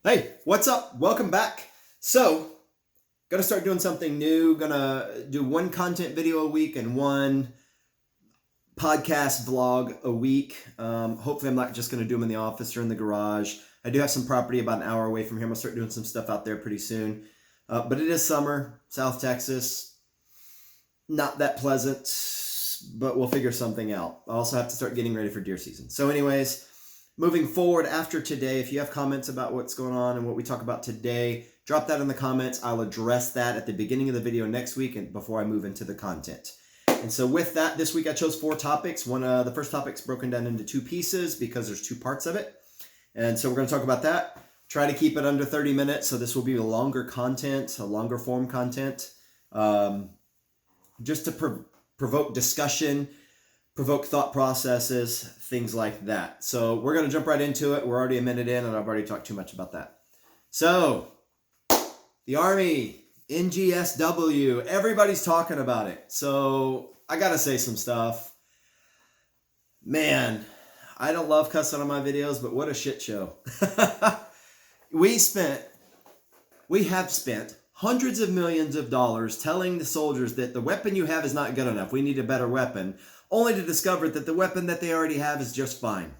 Hey, what's up? Welcome back. So, gonna start doing something new. Gonna do one content video a week and one podcast vlog a week. Hopefully I'm not just gonna do them in the office or in the garage. I do have some property about an hour away from here. I'm gonna start doing some stuff out there pretty soon. But it is summer, South Texas. Not that pleasant, but we'll figure something out. I also have to start getting ready for deer season. So anyways, moving forward after today, if you have comments about what's going on and what we talk about today, drop that in the comments. I'll address that at the beginning of the video next week and before I move into the content. And so with that, this week I chose 4 topics. The first topic's broken down into 2 pieces because there's 2 parts of it. And so we're going to talk about that. Try to keep it under 30 minutes. So this will be a longer content, a longer form content, just to provoke discussion, provoke thought processes, things like that. So we're going to jump right into it. We're already a minute in and I've already talked too much about that. So the Army, NGSW, everybody's talking about it. So I got to say some stuff. Man, I don't love cussing on my videos, but what a shit show. We have spent hundreds of millions of dollars telling the soldiers that the weapon you have is not good enough. We need a better weapon, only to discover that the weapon that they already have is just fine.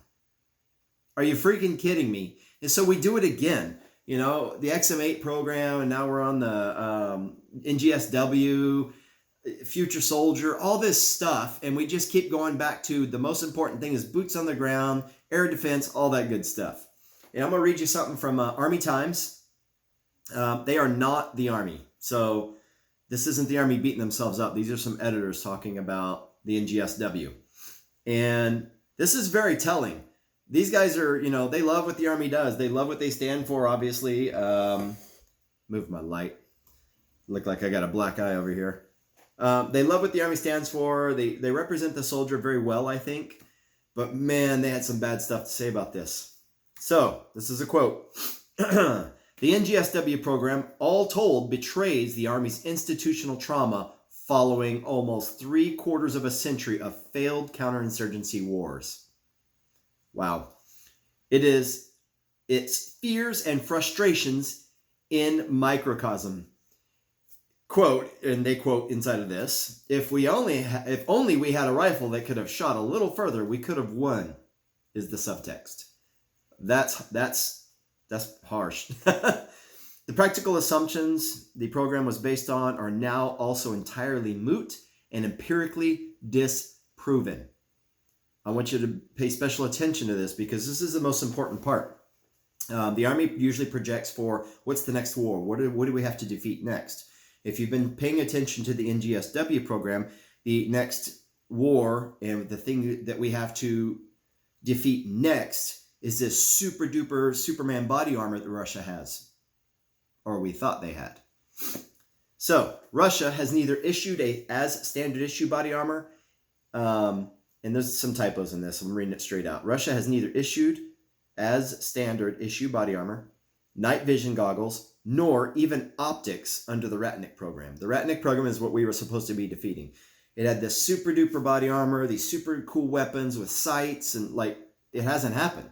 Are you freaking kidding me? And so we do it again. You know, the XM8 program, and now we're on the NGSW, Future Soldier, all this stuff, and we just keep going back to the most important thing is boots on the ground, air defense, all that good stuff. And I'm going to read you something from Army Times. They are not the Army. So this isn't the Army beating themselves up. These are some editors talking about the NGSW. And this is very telling. These guys are, you know, they love what the Army does. They love what they stand for, obviously. Move my light. Look like I got a black eye over here. They love what the Army stands for. They represent the soldier very well, I think. But man, they had some bad stuff to say about this. So, this is a quote. The NGSW program, all told, betrays the Army's institutional trauma following almost 3/4 of a century of failed counterinsurgency wars. Wow. It's fears and frustrations in microcosm. Quote, and they quote inside of this, if only we had a rifle that could have shot a little further, we could have won, is the subtext. That's harsh. The practical assumptions the program was based on are now also entirely moot and empirically disproven. I want you to pay special attention to this because this is the most important part. The Army usually projects for what's the next war? What do we have to defeat next? If you've been paying attention to the NGSW program, the next war and the thing that we have to defeat next is this super duper Superman body armor that Russia has, or we thought they had. So Russia has neither issued as standard issue body armor, and there's some typos in this. I'm reading it straight out. Russia has neither issued as standard issue body armor, night vision goggles, nor even optics under the Ratnik program. The Ratnik program is what we were supposed to be defeating. It had this super duper body armor, these super cool weapons with sights, and like it hasn't happened.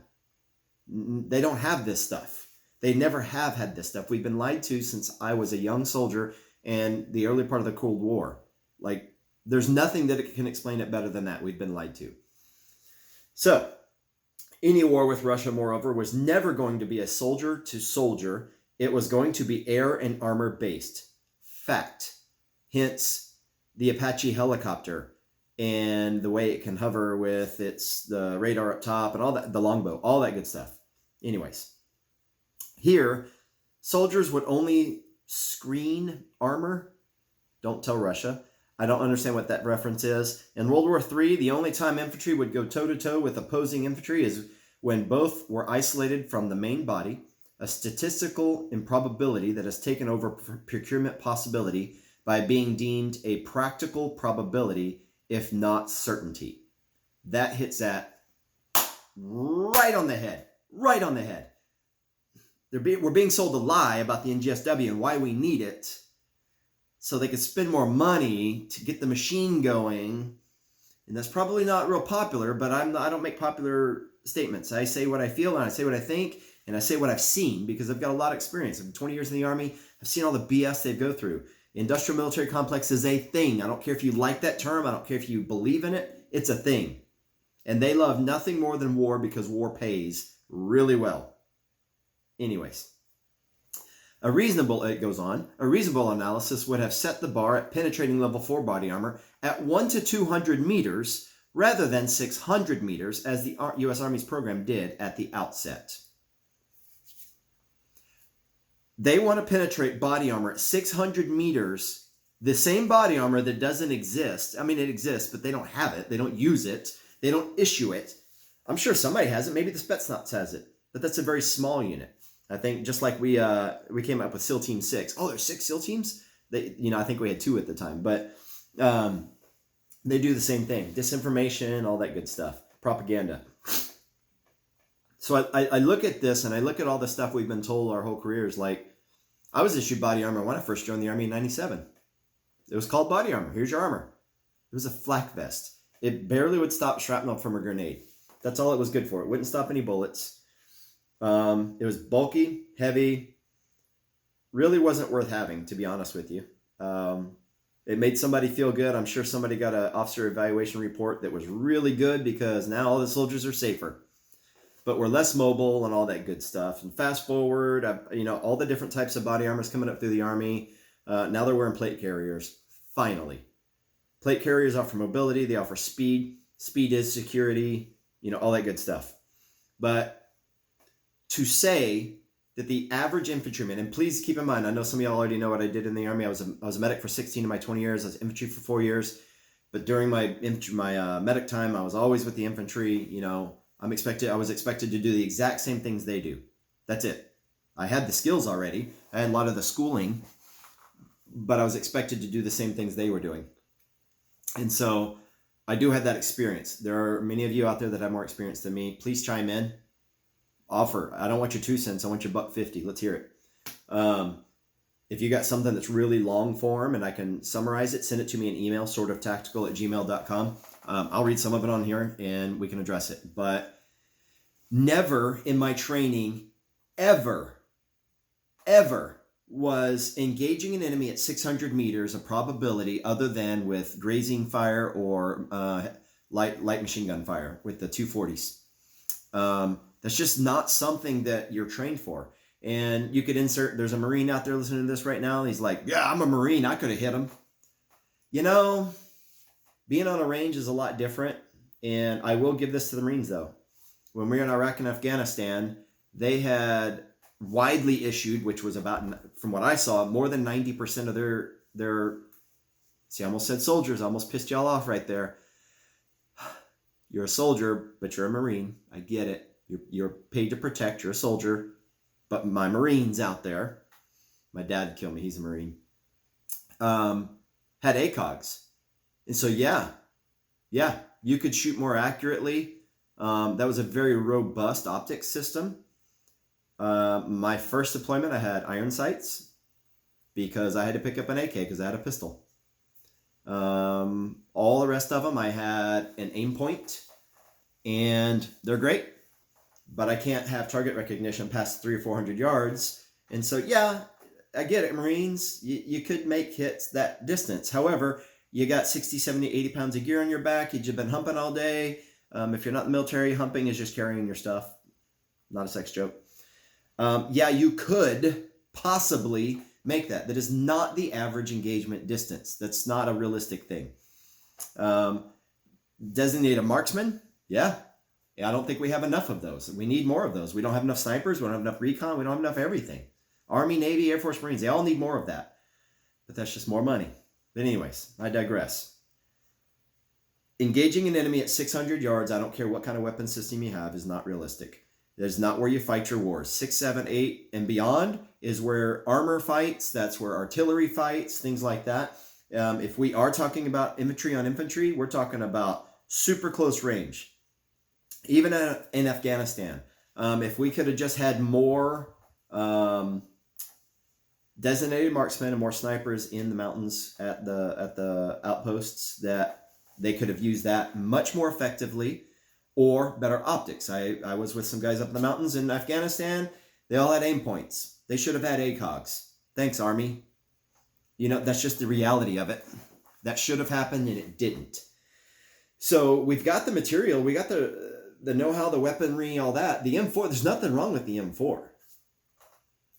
They don't have this stuff. They never have had this stuff. We've been lied to since I was a young soldier and the early part of the Cold War. Like, there's nothing that can explain it better than that. We've been lied to. So, any war with Russia, moreover, was never going to be a soldier to soldier. It was going to be air and armor based. Fact. Hence, the Apache helicopter and the way it can hover with the radar up top and all that, the longbow, all that good stuff. Anyways, here, soldiers would only screen armor. Don't tell Russia. I don't understand what that reference is. In World War III, the only time infantry would go toe-to-toe with opposing infantry is when both were isolated from the main body, a statistical improbability that has taken over procurement possibility by being deemed a practical probability, if not certainty. That hits that right on the head. Right on the head. We're being sold a lie about the NGSW and why we need it so they could spend more money to get the machine going. And that's probably not real popular, but I don't make popular statements. I say what I feel and I say what I think. And I say what I've seen because I've got a lot of experience. I've been 20 years in the Army. I've seen all the BS they go through. Industrial military complex is a thing. I don't care if you like that term. I don't care if you believe in it. It's a thing. And they love nothing more than war because war pays really well. Anyways, it goes on, a reasonable analysis would have set the bar at penetrating level 4 body armor at 1 to 200 meters rather than 600 meters as the U.S. Army's program did at the outset. They want to penetrate body armor at 600 meters, the same body armor that doesn't exist. I mean, it exists, but they don't have it. They don't use it. They don't issue it. I'm sure somebody has it. Maybe the Spetsnaz has it, but that's a very small unit. I think just like we came up with SEAL Team 6. Oh, there's 6 SEAL teams? I think we had 2 at the time, but they do the same thing. Disinformation, all that good stuff. Propaganda. So I look at this and I look at all the stuff we've been told our whole careers. Like, I was issued body armor when I first joined the Army in 97. It was called body armor. Here's your armor. It was a flak vest. It barely would stop shrapnel from a grenade. That's all it was good for. It wouldn't stop any bullets. It was bulky, heavy, really wasn't worth having, to be honest with you. It made somebody feel good. I'm sure somebody got an officer evaluation report that was really good because now all the soldiers are safer. But we're less mobile and all that good stuff. And fast forward, all the different types of body armors coming up through the Army. Now they're wearing plate carriers, finally. Plate carriers offer mobility. They offer speed. Speed is security, all that good stuff. But to say that the average infantryman, and please keep in mind, I know some of y'all already know what I did in the Army. I was a medic for 16 of my 20 years. I was infantry for 4 years. But during my medic time, I was always with the infantry. I was expected to do the exact same things they do. That's it. I had the skills already. I had a lot of the schooling, but I was expected to do the same things they were doing. And so I do have that experience. There are many of you out there that have more experience than me. Please chime in. Offer. I don't want your 2 cents. I want your $1.50. Let's hear it. If you got something that's really long form and I can summarize it, send it to me in email, sortoftactical@gmail.com. I'll read some of it on here and we can address it. But never in my training, ever was engaging an enemy at 600 meters a probability other than with grazing fire or light machine gun fire with the 240s. That's just not something that you're trained for. And you could there's a Marine out there listening to this right now. And he's like, yeah, I'm a Marine. I could have hit him. Being on a range is a lot different. And I will give this to the Marines, though. When we were in Iraq and Afghanistan, they had widely issued, which was about, from what I saw, more than 90% of their see, I almost said soldiers. I almost pissed y'all off right there. You're a soldier, but you're a Marine. I get it. You're paid to protect. You're a soldier. But my Marines out there, my dad would kill me. He's a Marine. Had ACOGs. And so, yeah, you could shoot more accurately. That was a very robust optics system. My first deployment, I had iron sights because I had to pick up an AK because I had a pistol. All the rest of them, I had an aim point, and they're great, but I can't have target recognition past 300 or 400 yards. And so, yeah, I get it, Marines. You could make hits that distance. However, you got 60, 70, 80 pounds of gear on your back. You've been humping all day. If you're not in the military, humping is just carrying your stuff. Not a sex joke. Yeah, you could possibly make that. That is not the average engagement distance. That's not a realistic thing. Designate a marksman? Yeah. I don't think we have enough of those. We need more of those. We don't have enough snipers. We don't have enough recon. We don't have enough everything. Army, Navy, Air Force, Marines, they all need more of that. But that's just more money. But anyways, I digress. Engaging an enemy at 600 yards, I don't care what kind of weapon system you have, is not realistic. That is not where you fight your wars. 6, 7, 8, and beyond is where armor fights. That's where artillery fights, things like that. If we are talking about infantry on infantry, we're talking about super close range. Even in Afghanistan, if we could have just had more designated marksmen and more snipers in the mountains at the outposts, that they could have used that much more effectively. or better optics. I was with some guys up in the mountains in Afghanistan. They all had aim points. They should have had ACOGs. Thanks, Army. You know, that's just the reality of it. That should have happened and it didn't. So we've got the material, we got the know-how, the weaponry, all that. The M4, there's nothing wrong with the M4.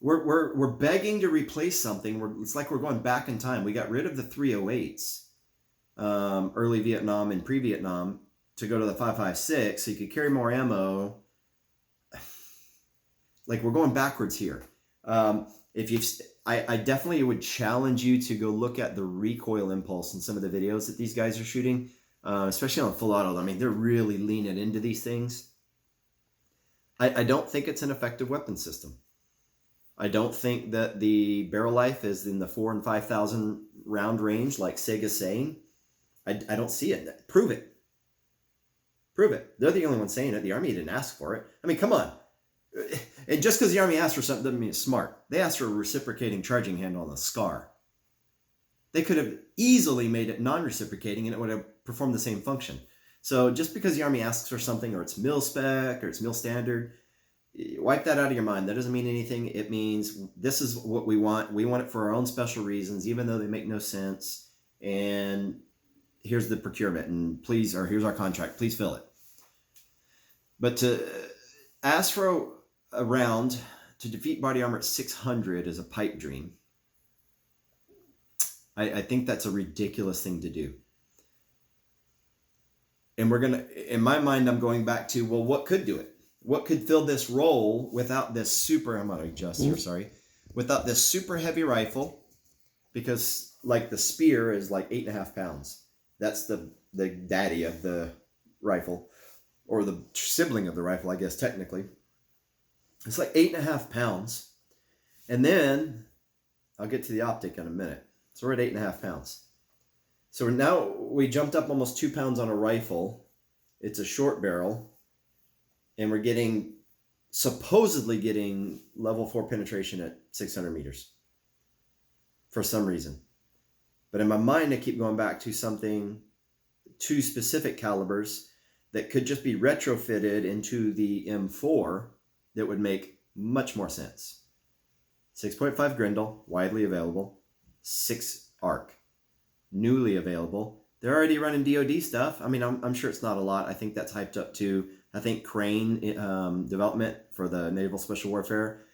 We're begging to replace something. It's like we're going back in time. We got rid of the 308s, early Vietnam and pre-Vietnam, to go to the 5.56, so you could carry more ammo. Like, we're going backwards here. I definitely would challenge you to go look at the recoil impulse in some of the videos that these guys are shooting, especially on full auto. I mean, they're really leaning into these things. I don't think it's an effective weapon system. I don't think that the barrel life is in the 4,000 and 5,000 round range like Sega's saying. I don't see it. Prove it. Prove it. They're the only ones saying it. The Army didn't ask for it. I mean, come on. And just because the Army asked for something doesn't mean it's smart. They asked for a reciprocating charging handle on the SCAR. They could have easily made it non-reciprocating and it would have performed the same function. So just because the Army asks for something, or it's mil spec or it's mil standard, wipe that out of your mind. That doesn't mean anything. It means this is what we want. We want it for our own special reasons, even though they make no sense. And here's the procurement, and please, or here's our contract. Please fill it. But to ask for a round to defeat body armor at 600 is a pipe dream. I think that's a ridiculous thing to do. And we're gonna, in my mind, I'm going back to, well, what could do it? What could fill this role without this super, I'm going to adjust here, sorry, without this super heavy rifle, because like the spear is like 8.5 pounds. That's the daddy of the rifle, or the sibling of the rifle, I guess, technically. It's like 8.5 pounds. And then I'll get to the optic in a minute. So we're at 8.5 pounds. So now we jumped up almost 2 pounds on a rifle. It's a short barrel. And we're supposedly getting level 4 penetration at 600 meters for some reason. But in my mind, I keep going back to two specific calibers that could just be retrofitted into the M4 that would make much more sense. 6.5 Grendel, widely available. 6 ARC, newly available. They're already running DoD stuff. I mean, I'm sure it's not a lot. I think that's hyped up to, I think Crane Development for the Naval Special Warfare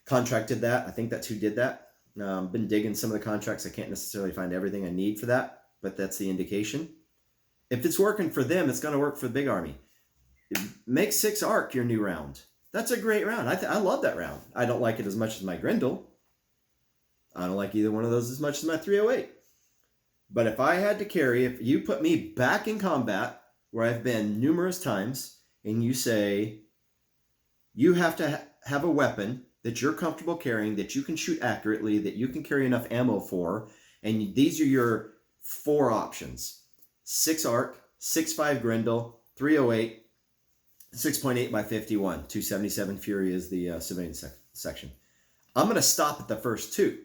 contracted that. I think that's who did that. Been digging some of the contracts. I can't necessarily find everything I need for that, but that's the indication. If it's working for them, it's going to work for the big Army. Make 6 ARC your new round. That's a great round. I love that round. I don't like it as much as my Grendel. I don't like either one of those as much as my 308. But if I had to carry, if you put me back in combat, where I've been numerous times, and you say, you have to have a weapon that you're comfortable carrying, that you can shoot accurately, that you can carry enough ammo for, and these are your 4 options. 6 ARC, 6.5 Grendel, 308, 6.8 by 51. 277 Fury is the civilian section. I'm going to stop at the first 2.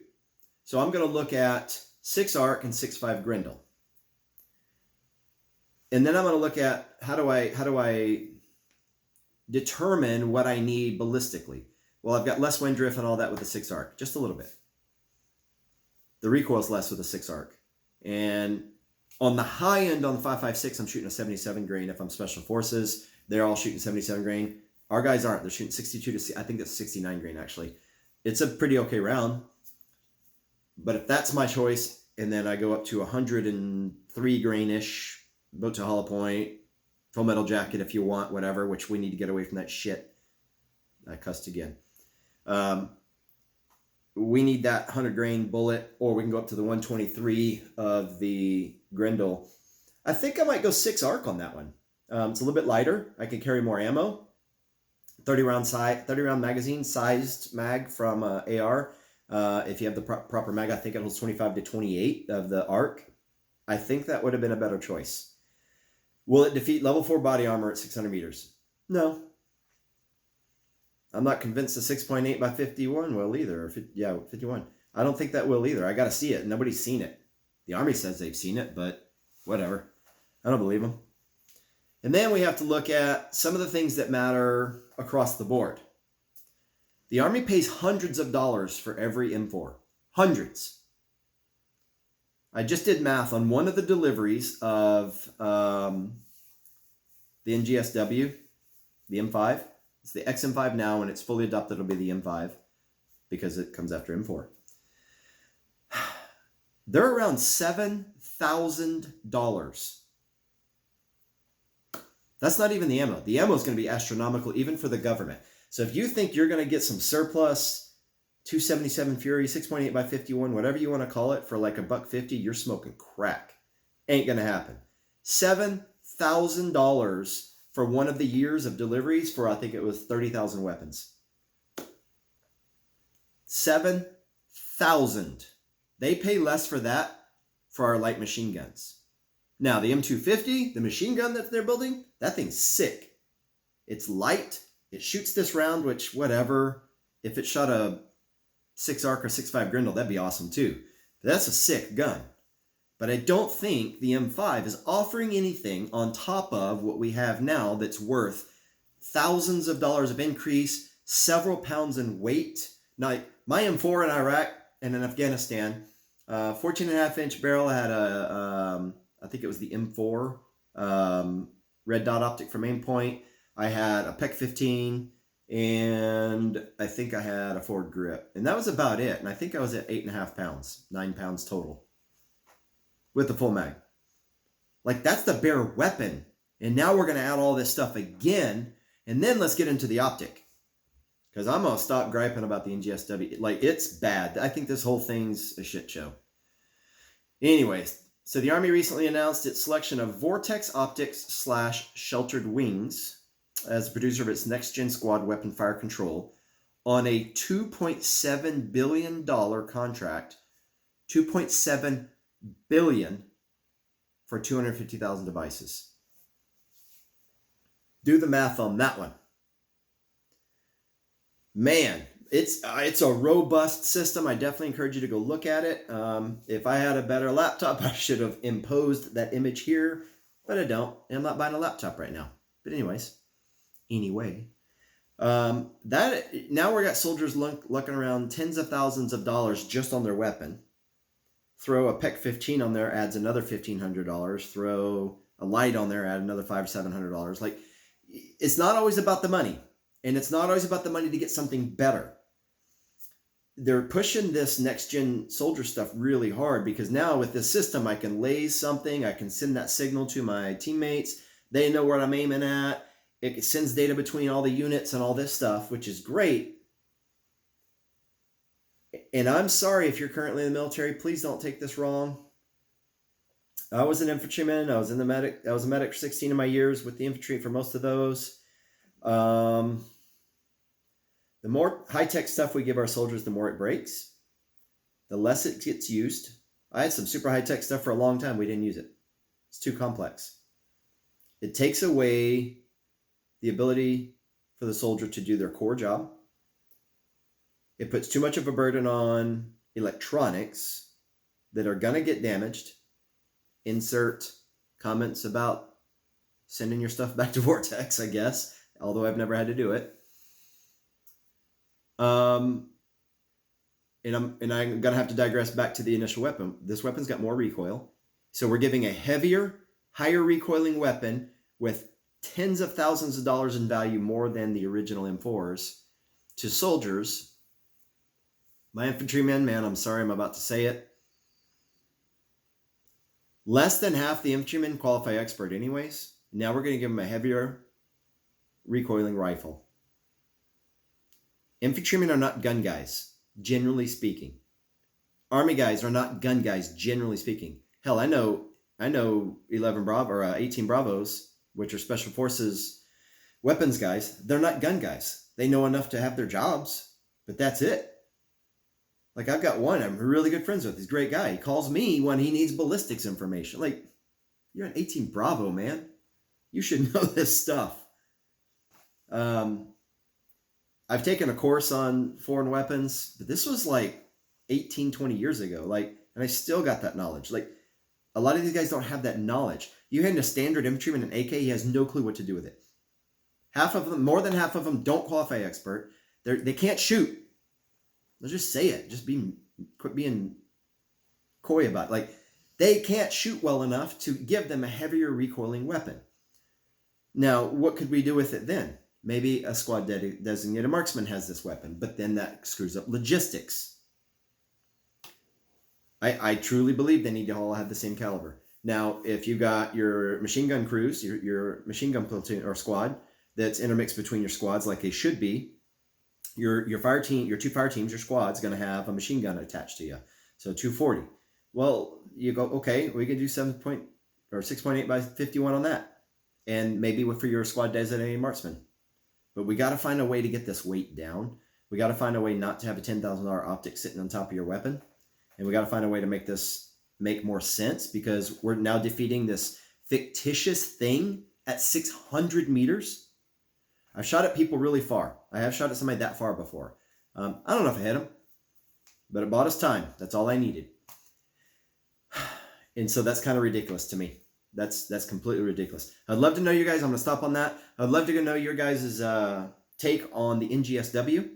So I'm going to look at 6 ARC and 6.5 Grendel. And then I'm going to look at how do I determine what I need ballistically. Well, I've got less wind drift and all that with the 6 ARC, just a little bit. The recoil's less with the 6 ARC. And on the high end on the 5.56, I'm shooting a 77 grain. If I'm Special Forces, they're all shooting 77 grain. Our guys aren't. They're shooting 62 to, I think that's 69 grain actually. It's a pretty okay round. But if that's my choice, and then I go up to 103 grain-ish, boat to hollow point, full metal jacket if you want, whatever, which we need to get away from that shit. I cussed again. We need that 100 grain bullet, or we can go up to the 123 of the Grendel. I think I might go 6 ARC on that one. It's a little bit lighter. I can carry more ammo. 30 round magazine, sized mag from AR. If you have the proper mag, I think it holds 25 to 28 of the ARC. I think that would have been a better choice. Will it defeat level 4 body armor at 600 meters? No. I'm not convinced the 6.8 by 51 will either. Or 51. I don't think that will either. I got to see it. Nobody's seen it. The Army says they've seen it, but whatever. I don't believe them. And then we have to look at some of the things that matter across the board. The Army pays hundreds of dollars for every M4. Hundreds. I just did math on one of the deliveries of the NGSW, the M5. It's the XM5 now. When it's fully adopted, it'll be the M5 because it comes after M4. They're around $7,000. That's not even the ammo. The ammo is going to be astronomical even for the government. So if you think you're going to get some surplus 277 Fury, 6.8 by 51, whatever you want to call it, for like $150, you're smoking crack. Ain't going to happen. $7,000 for one of the years of deliveries for, I think it was 30,000 weapons. 7,000. They pay less for that for our light machine guns. Now, the M250, the machine gun that they're building, that thing's sick. It's light. It shoots this round, which, whatever. If it shot a 6-arc or 6.5 Grindle, that'd be awesome too. But that's a sick gun. But I don't think the M5 is offering anything on top of what we have now that's worth thousands of dollars of increase, several pounds in weight. Now, my M4 in Iraq and in Afghanistan, 14.5-inch barrel, had a, I think it was the M4 red dot optic from aim point. I had a PEC 15, and I think I had a forward grip. And that was about it. And I think I was at 8.5 pounds, 9 pounds total with the full mag. Like, that's the bare weapon. And now we're going to add all this stuff again. And then let's get into the optic. Because I'm going to stop griping about the NGSW. Like, it's bad. I think this whole thing's a shit show. Anyways, so the Army recently announced its selection of Vortex Optics / Sheltered Wings as the producer of its next-gen squad weapon fire control on a $2.7 billion contract. $2.7 billion for 250,000 devices. Do the math on that one. Man, it's a robust system. I definitely encourage you to go look at it. If I had a better laptop, I should have imposed that image here, but I don't. And I'm not buying a laptop right now. But anyway, that now we got soldiers looking around tens of thousands of dollars just on their weapon. Throw a PEC 15 on there, adds another $1,500. Throw a light on there, add another $500 or $700. Like, it's not always about the money. And it's not always about the money to get something better. They're pushing this next-gen soldier stuff really hard because now with this system, I can laze something. I can send that signal to my teammates. They know where I'm aiming at. It sends data between all the units and all this stuff, which is great. And I'm sorry if you're currently in the military. Please don't take this wrong. I was an infantryman. I was a medic for 16 of my years with the infantry for most of those. The more high-tech stuff we give our soldiers, the more it breaks. The less it gets used. I had some super high-tech stuff for a long time. We didn't use it. It's too complex. It takes away the ability for the soldier to do their core job. It puts too much of a burden on electronics that are going to get damaged. Insert comments about sending your stuff back to Vortex, I guess, although I've never had to do it. And I'm going to have to digress back to the initial weapon. This weapon's got more recoil. So we're giving a heavier, higher recoiling weapon with tens of thousands of dollars in value more than the original M4s to soldiers. My infantrymen, man, I'm sorry I'm about to say it. Less than half the infantrymen qualify expert anyways. Now we're going to give them a heavier recoiling rifle. Infantrymen are not gun guys, generally speaking. Army guys are not gun guys, generally speaking. Hell, I know 11 Bravo or 18 Bravos, which are special forces weapons guys. They're not gun guys. They know enough to have their jobs, but that's it. Like, I've got one I'm really good friends with. He's a great guy. He calls me when he needs ballistics information. Like, you're an 18 Bravo, man. You should know this stuff. I've taken a course on foreign weapons, but this was like 18, 20 years ago. Like, and I still got that knowledge. Like, a lot of these guys don't have that knowledge. You hand a standard infantryman an AK, he has no clue what to do with it. Half of them, more than half of them, don't qualify expert. They can't shoot. Let's just say it. Just quit being coy about it. Like, they can't shoot well enough to give them a heavier recoiling weapon. Now, what could we do with it then? Maybe a squad designated marksman has this weapon, but then that screws up logistics. I truly believe they need to all have the same caliber. Now, if you got your machine gun crews, your machine gun platoon or squad that's intermixed between your squads like they should be, your fire team, your two fire teams, your squad's going to have a machine gun attached to you. So 240. Well, you go, okay, we can do 6.8 by 51 on that. And maybe for your squad designated marksman. But we got to find a way to get this weight down. We got to find a way not to have a $10,000 optic sitting on top of your weapon. And we got to find a way to make this make more sense, because we're now defeating this fictitious thing at 600 meters. I've shot at people really far. I have shot at somebody that far before. I don't know if I hit him, but it bought us time. That's all I needed. And so that's kind of ridiculous to me. That's completely ridiculous. I'd love to know you guys. I'm going to stop on that. I'd love to know your guys' take on the NGSW,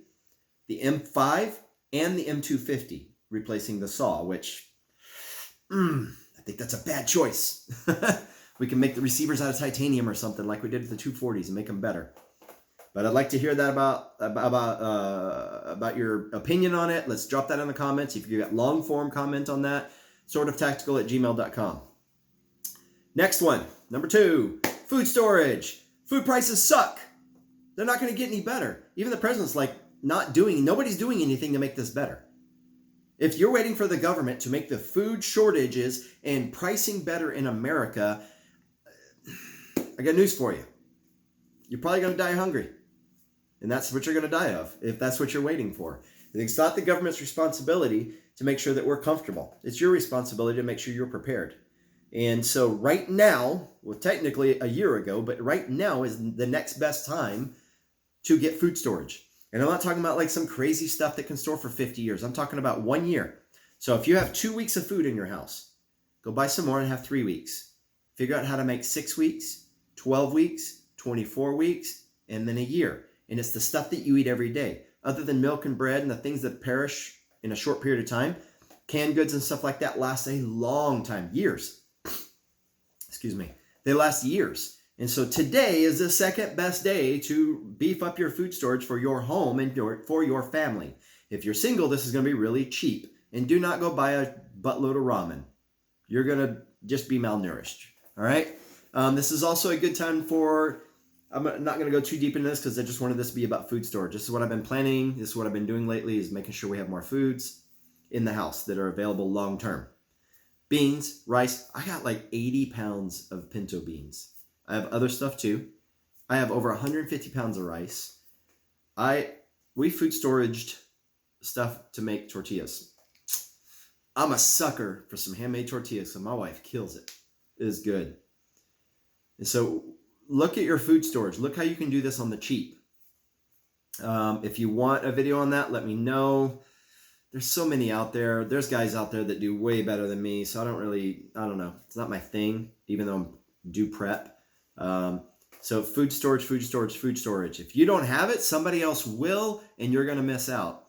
the M5, and the M250 replacing the SAW, which I think that's a bad choice. We can make the receivers out of titanium or something like we did with the 240s and make them better. But I'd like to hear that about your opinion on it. Let's drop that in the comments. If you got long form comment on that, sortoftactical@gmail.com. Next one, number 2, food storage. Food prices suck. They're not going to get any better. Even the president's like nobody's doing anything to make this better. If you're waiting for the government to make the food shortages and pricing better in America, I got news for you. You're probably going to die hungry. And that's what you're going to die of, if that's what you're waiting for. It's not the government's responsibility to make sure that we're comfortable. It's your responsibility to make sure you're prepared. And so right now, well, technically a year ago, but right now is the next best time to get food storage. And I'm not talking about like some crazy stuff that can store for 50 years. I'm talking about 1 year. So if you have 2 weeks of food in your house, go buy some more and have 3 weeks. Figure out how to make 6 weeks, 12 weeks, 24 weeks, and then a year. And it's the stuff that you eat every day. Other than milk and bread and the things that perish in a short period of time, canned goods and stuff like that last a long time, years. Excuse me. They last years. And so today is the second best day to beef up your food storage for your home and for your family. If you're single, this is going to be really cheap. And do not go buy a buttload of ramen. You're going to just be malnourished. All right? This is also a good time for, I'm not going to go too deep into this because I just wanted this to be about food storage. This is what I've been planning. This is what I've been doing lately, is making sure we have more foods in the house that are available long term. Beans, rice. I got like 80 pounds of pinto beans. I have other stuff too. I have over 150 pounds of rice. We food storaged stuff to make tortillas. I'm a sucker for some handmade tortillas, so my wife kills it. It is good. And so look at your food storage. Look how you can do this on the cheap. If you want a video on that, let me know. There's so many out there. There's guys out there that do way better than me, so I don't know. It's not my thing, even though I do prep. So food storage. If you don't have it, somebody else will, and you're going to miss out.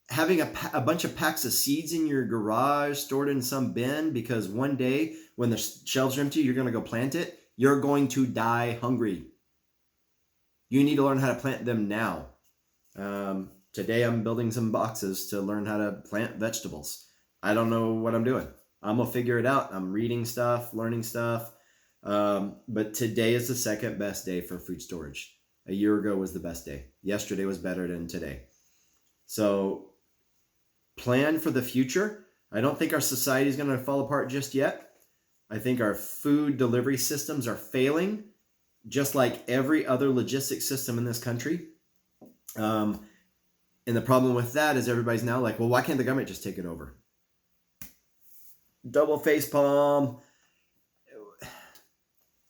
Having a bunch of packs of seeds in your garage stored in some bin, because one day when the shelves are empty, you're going to go plant it. You're going to die hungry. You need to learn how to plant them now. Today I'm building some boxes to learn how to plant vegetables. I don't know what I'm doing. I'm going to figure it out. I'm reading stuff, learning stuff. But today is the second best day for food storage. A year ago was the best day. Yesterday was better than today. So plan for the future. I don't think our society is going to fall apart just yet. I think our food delivery systems are failing, just like every other logistics system in this country. And the problem with that is everybody's now like, well, why can't the government just take it over? Double face palm.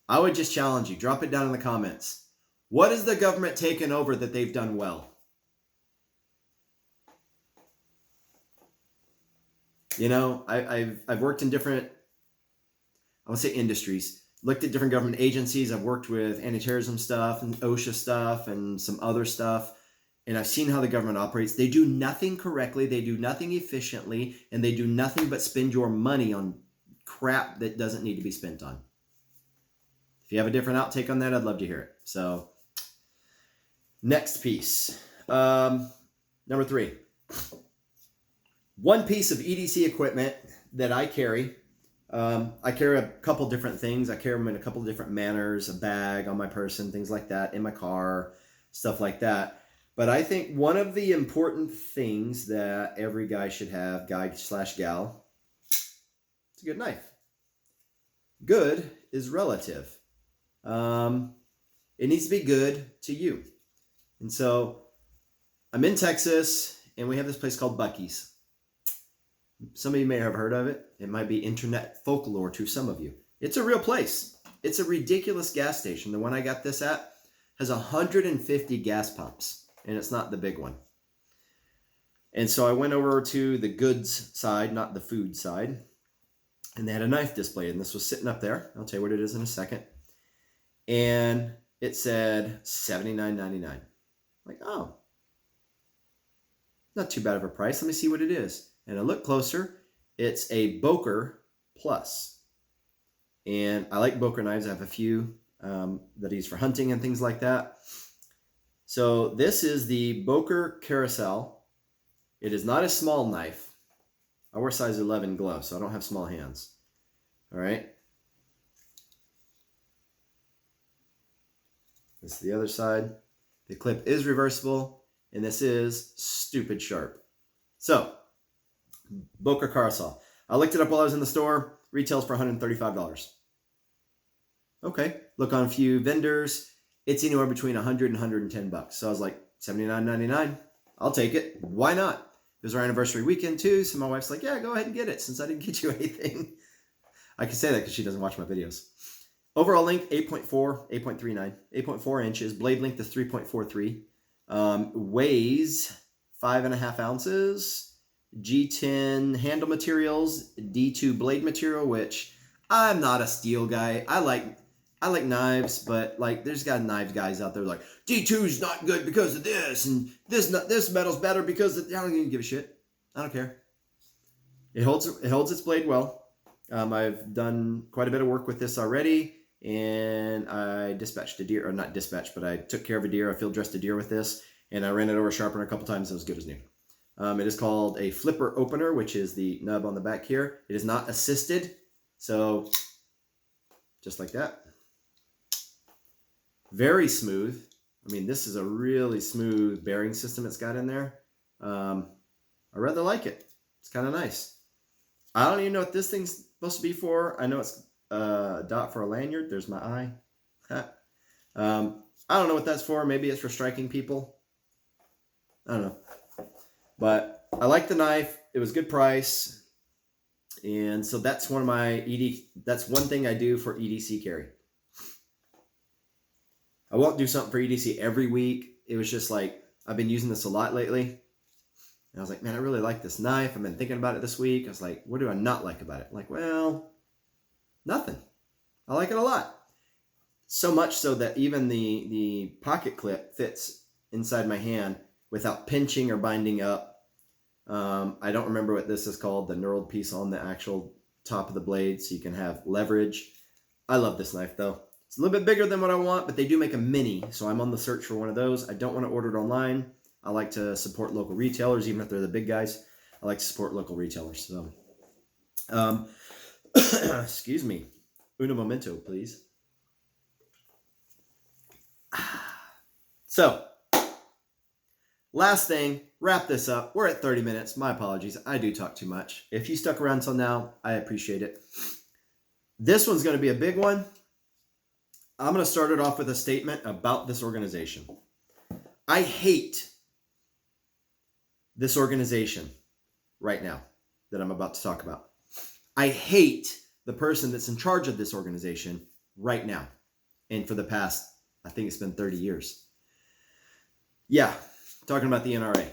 I would just challenge you. Drop it down in the comments. What has the government taken over that they've done well? You know, I've worked in different I would say industries. Looked at different government agencies. I've worked with anti-terrorism stuff and OSHA stuff and some other stuff. And I've seen how the government operates. They do nothing correctly. They do nothing efficiently. And they do nothing but spend your money on crap that doesn't need to be spent on. If you have a different outtake on that, I'd love to hear it. So, next piece. Number 3. One piece of EDC equipment that I carry. I carry a couple different things. I carry them in a couple different manners, a bag on my person, things like that, in my car, stuff like that. But I think one of the important things that every guy should have, guy/gal, it's a good knife. Good is relative. It needs to be good to you. And so I'm in Texas, and we have this place called Buc-ee's. Some of you may have heard of it. It might be internet folklore to some of you. It's a real place. It's a ridiculous gas station. The one I got this at has 150 gas pumps, and it's not the big one. And so I went over to the goods side, not the food side, and they had a knife display, and this was sitting up there. I'll tell you what it is in a second. And it said $79.99. Like, oh, not too bad of a price. Let me see what it is. And I look closer. It's a Boker Plus. And I like Boker knives. I have a few that I use for hunting and things like that. So this is the Boker Carousel. It is not a small knife. I wear size 11 gloves, so I don't have small hands. All right. This is the other side. The clip is reversible, and this is stupid sharp. So, Boker Carousel. I looked it up while I was in the store. Retails for $135. Okay. Look on a few vendors. It's anywhere between $100 and $110. So I was like, $79.99. I'll take it. Why not? It was our anniversary weekend too. So my wife's like, yeah, go ahead and get it since I didn't get you anything. I can say that because she doesn't watch my videos. Overall length, 8.4, 8.39, 8.4 inches. Blade length is 3.43. Weighs 5.5 ounces. G10 handle materials, D2 blade material, which I'm not a steel guy. I like knives, but like there's got knives guys out there like D2's not good because of this, and this metal's better because of, I don't even give a shit. I don't care. It holds its blade well. I've done quite a bit of work with this already, and I dispatched a deer, or not dispatched, but I took care of a deer. I field dressed a deer with this, and I ran it over a sharpener a couple times. It was good as new. It is called a flipper opener, which is the nub on the back here. It is not assisted, so just like that. Very smooth. I mean, this is a really smooth bearing system it's got in there. I rather like it. It's kind of nice. I don't even know what this thing's supposed to be for. I know it's a dot for a lanyard. There's my eye. I don't know what that's for. Maybe it's for striking people. I don't know. But I like the knife. It was good price. And so that's one of my that's one thing I do for EDC carry. I won't do something for EDC every week. It was just like, I've been using this a lot lately. And I was like, man, I really like this knife. I've been thinking about it this week. I was like, what do I not like about it? I'm like, well, nothing. I like it a lot. So much so that even the pocket clip fits inside my hand without pinching or binding up. I don't remember what this is called, the knurled piece on the actual top of the blade, so you can have leverage. I love this knife though. It's a little bit bigger than what I want, but they do make a mini, so I'm on the search for one of those. I don't want to order it online. I like to support local retailers, even if they're the big guys. I like to support local retailers. So, excuse me. Uno momento, please. So, last thing, wrap this up. We're at 30 minutes. My apologies. I do talk too much. If you stuck around till now, I appreciate it. This one's going to be a big one. I'm going to start it off with a statement about this organization. I hate this organization right now that I'm about to talk about. I hate the person that's in charge of this organization right now. And for the past, I think it's been 30 years. Yeah, talking about the NRA.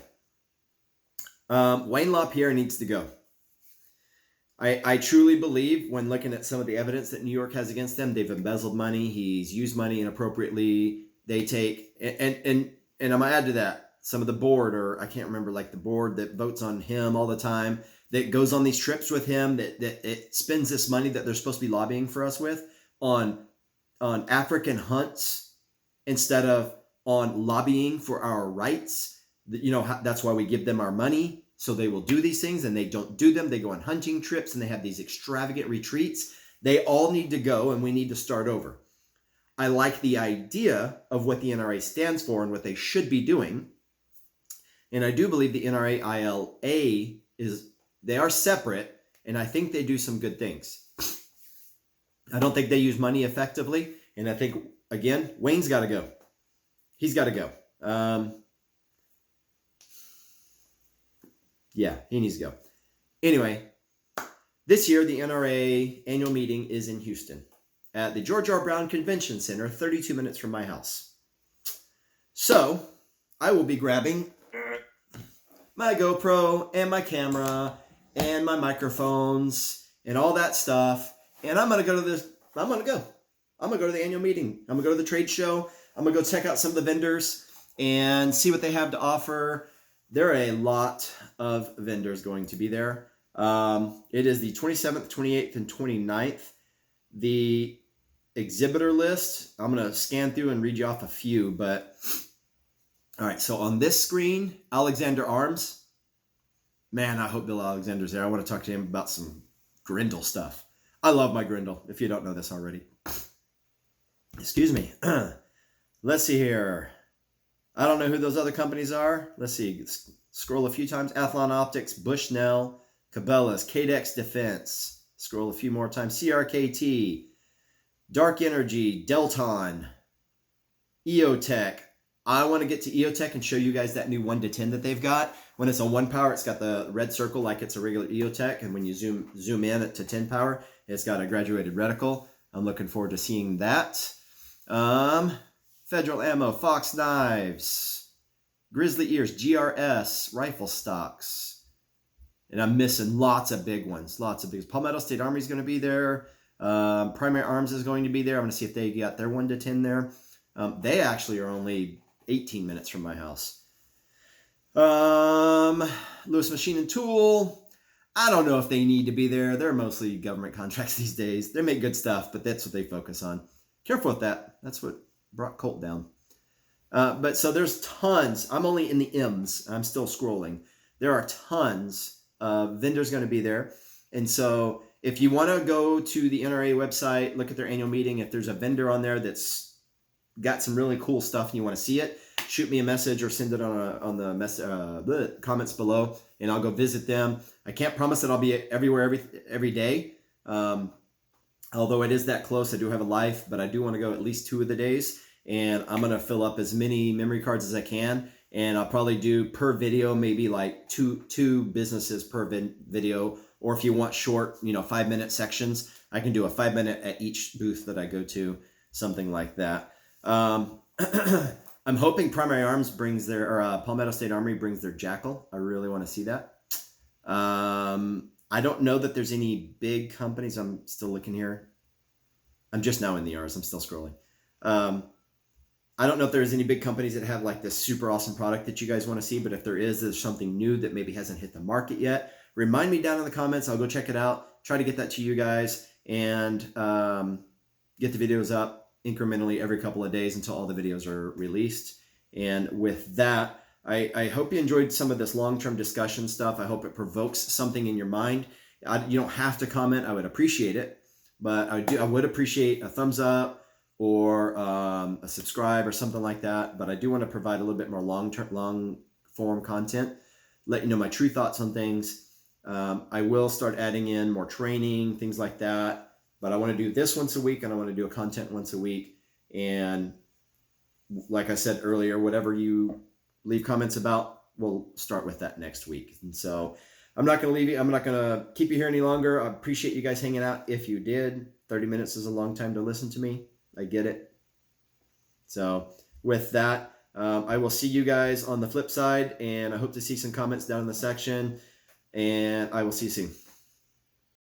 Wayne LaPierre needs to go. I truly believe, when looking at some of the evidence that New York has against them, they've embezzled money. He's used money inappropriately. They take, and I'm gonna add to that, some of the board, or I can't remember, like the board that votes on him all the time, that goes on these trips with him, that it spends this money that they're supposed to be lobbying for us with on African hunts instead of on lobbying for our rights. You know, that's why we give them our money, so they will do these things, and they don't do them. They go on hunting trips, and they have these extravagant retreats. They all need to go, and we need to start over. I like the idea of what the NRA stands for and what they should be doing. And I do believe the NRA ILA they are separate, and I think they do some good things. I don't think they use money effectively, and I think, again, Wayne's got to go. He's got to go. Yeah, he needs to go. Anyway, this year, the NRA annual meeting is in Houston at the George R. Brown Convention Center, 32 minutes from my house. So, I will be grabbing my GoPro and my camera and my microphones and all that stuff, and I'm going to go to this. I'm going to go to the annual meeting. I'm going to go to the trade show. I'm going to go check out some of the vendors and see what they have to offer. There are a lot of vendors going to be there. It is the 27th, 28th, and 29th. The exhibitor list, I'm going to scan through and read you off a few, but all right, so on this screen, Alexander Arms. Man, I hope Bill Alexander's there. I want to talk to him about some Grendel stuff. I love my Grendel, if you don't know this already. Excuse me. Let's see here. I don't know who those other companies are. Let's see. Scroll a few times. Athlon Optics, Bushnell, Cabela's, Cadex Defense. Scroll a few more times. CRKT, Dark Energy, Delton, EOTech. I want to get to EOTech and show you guys that new 1 to 10 that they've got. When it's on 1 power, it's got the red circle like it's a regular EOTech. And when you zoom in to 10 power, it's got a graduated reticle. I'm looking forward to seeing that. Federal Ammo, Fox Knives, Grizzly Ears, GRS, Rifle Stocks. And I'm missing lots of big ones. Palmetto State Army is going to be there. Primary Arms is going to be there. I'm going to see if they got their 1 to 10 there. They actually are only 18 minutes from my house. Lewis Machine and Tool. I don't know if they need to be there. They're mostly government contracts these days. They make good stuff, but that's what they focus on. Careful with that. That's what brought Colt down. But so there's tons. I'm only in the M's. I'm still scrolling. There are tons of vendors going to be there. And so if you want to go to the NRA website, look at their annual meeting, if there's a vendor on there that's got some really cool stuff and you want to see it, shoot me a message or send it on the comments below, and I'll go visit them. I can't promise that I'll be everywhere every day. Although it is that close, I do have a life, but I do want to go at least 2 of the days, and I'm going to fill up as many memory cards as I can, and I'll probably do per video, maybe like two businesses per video, or if you want short, 5-minute sections, I can do a 5-minute at each booth that I go to, something like that. I'm hoping Primary Arms brings Palmetto State Armory brings their Jackal. I really want to see that. I don't know that there's any big companies. I'm still looking here. I'm just now in the R's. I'm still scrolling. I don't know if there's any big companies that have like this super awesome product that you guys want to see, but if there's something new that maybe hasn't hit the market yet, remind me down in the comments. I'll go check it out, try to get that to you guys, and get the videos up incrementally every couple of days until all the videos are released. And with that, I hope you enjoyed some of this long-term discussion stuff. I hope it provokes something in your mind. You don't have to comment. I would appreciate it, but I would appreciate a thumbs up or a subscribe or something like that. But I do want to provide a little bit more long-form content, let you know my true thoughts on things. I will start adding in more training, things like that. But I want to do this once a week, and I want to do a content once a week. And like I said earlier, whatever you leave comments about, we'll start with that next week. And so I'm not going to leave you. I'm not going to keep you here any longer. I appreciate you guys hanging out. If you did, 30 minutes is a long time to listen to me. I get it. So with that, I will see you guys on the flip side, and I hope to see some comments down in the section, and I will see you soon.